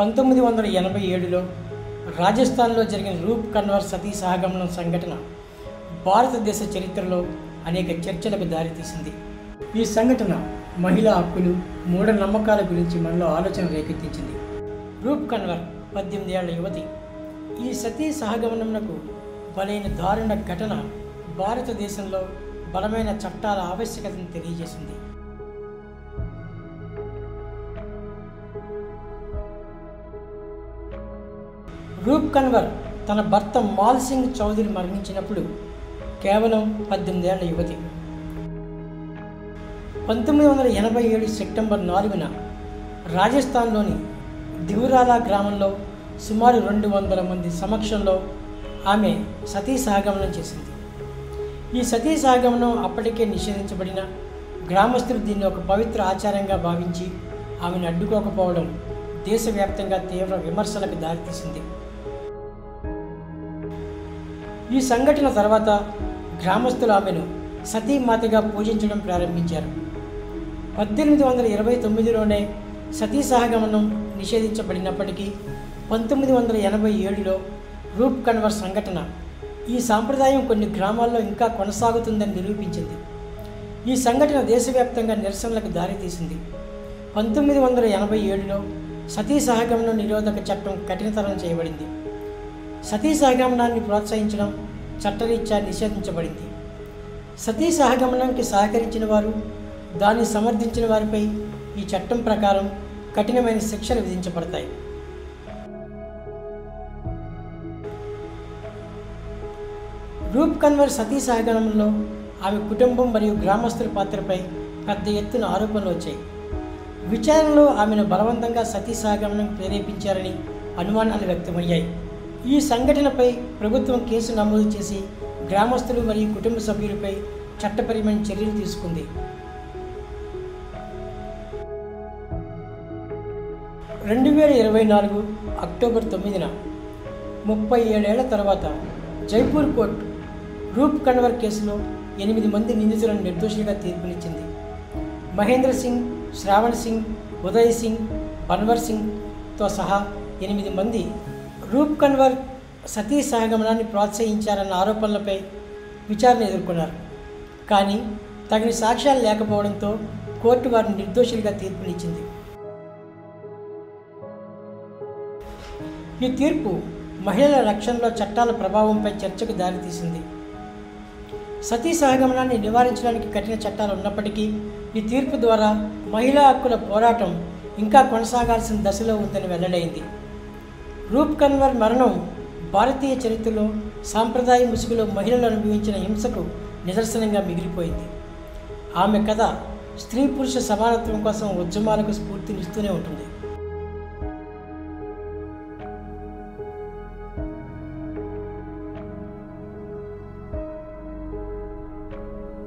1987లో రాజస్థాన్లో జరిగిన రూప్ కన్వర్ సతీ సహగమనం సంఘటన భారతదేశ చరిత్రలో అనేక చర్చలకు దారితీసింది. ఈ సంఘటన మహిళా హక్కులు, మూఢనమ్మకాల గురించి మనలో ఆలోచన రేకెత్తించింది. రూప్ కన్వర్ 18 ఏళ్ల యువతి. ఈ సతీ సహగమనంకు బలైన దారుణ ఘటన భారతదేశంలో బలమైన చట్టాల ఆవశ్యకతను తెలియజేసింది. రూప్ కన్వర్ తన భర్త మాల్ సింగ్ చౌదరి మరణించినప్పుడు కేవలం 18 ఏళ్ల యువతి. 1987 సెప్టెంబర్ 4న రాజస్థాన్లోని దివురాలా గ్రామంలో సుమారు 200 మంది సమక్షంలో ఆమె సతీ సహగమనం చేసింది. ఈ సతీ సహగమనం అప్పటికే నిషేధించబడిన గ్రామస్తులు దీన్ని ఒక పవిత్ర ఆచారంగా భావించి ఆమెను అడ్డుకోకపోవడం దేశవ్యాప్తంగా తీవ్ర విమర్శలకు దారితీసింది. ఈ సంఘటన తర్వాత గ్రామస్తులు ఆమెను సతీమాతగా పూజించడం ప్రారంభించారు. 1829లోనే సతీ సహగమనం నిషేధించబడినప్పటికీ 1987లో రూప్ కన్వర్ సంఘటన ఈ సాంప్రదాయం కొన్ని గ్రామాల్లో ఇంకా కొనసాగుతుందని నిరూపించింది. ఈ సంఘటన దేశవ్యాప్తంగా నిరసనలకు దారితీసింది. 1987లో సతీ సహగమనం నిరోధక చట్టం కఠినతరం చేయబడింది. సతీ సహగమనాన్ని ప్రోత్సహించడం చట్టరీత్యా నిషేధించబడింది. సతీ సహగమనానికి సహకరించిన వారు, దాన్ని సమర్థించిన వారిపై ఈ చట్టం ప్రకారం కఠినమైన శిక్షలు విధించబడతాయి. రూప్ కన్వర్ సతీ సహగమనంలో ఆమె కుటుంబం మరియు గ్రామస్తుల పాత్రపై పెద్ద ఎత్తున ఆరోపణలు వచ్చాయి. విచారణలో ఆమెను బలవంతంగా సతీ సహగమనం ప్రేరేపించారని అనుమానాలు వ్యక్తమయ్యాయి. ఈ సంఘటనపై ప్రభుత్వం కేసు నమోదు చేసి గ్రామస్తులు మరియు కుటుంబ సభ్యులపై చట్టపరమైన చర్యలు తీసుకుంది. 2024 అక్టోబర్ 9న 37 ఏళ్ల తర్వాత జైపూర్ కోర్టు రూప్ కన్వర్ కేసులో 8 మంది నిందితులను నిర్దోషులుగా తీర్పునిచ్చింది. మహేంద్ర సింగ్, శ్రావణ్ సింగ్, ఉదయ్ సింగ్, బన్వర్ సింగ్తో సహా 8 మంది రూప్ కన్వర్ సతీ సహగమనాన్ని ప్రోత్సహించారన్న ఆరోపణలపై విచారణ ఎదుర్కొన్నారు. కానీ తగిన సాక్ష్యాలు లేకపోవడంతో కోర్టు వారిని నిర్దోషులుగా తీర్పునిచ్చింది. ఈ తీర్పు మహిళల రక్షణలో చట్టాల ప్రభావంపై చర్చకు దారితీసింది. సతీ సహగమనాన్ని నివారించడానికి కఠిన చట్టాలు ఉన్నప్పటికీ ఈ తీర్పు ద్వారా మహిళా హక్కుల పోరాటం ఇంకా కొనసాగాల్సిన దశలో ఉందని వెల్లడైంది. రూప్ కన్వర్ మరణం భారతీయ చరిత్రలో సాంప్రదాయ ముసుగులో మహిళలు అనుభవించిన హింసకు నిదర్శనంగా మిగిలిపోయింది. ఆమె కథ స్త్రీ పురుష సమానత్వం కోసం ఉద్యమాలకు స్ఫూర్తినిస్తూనే ఉంటుంది.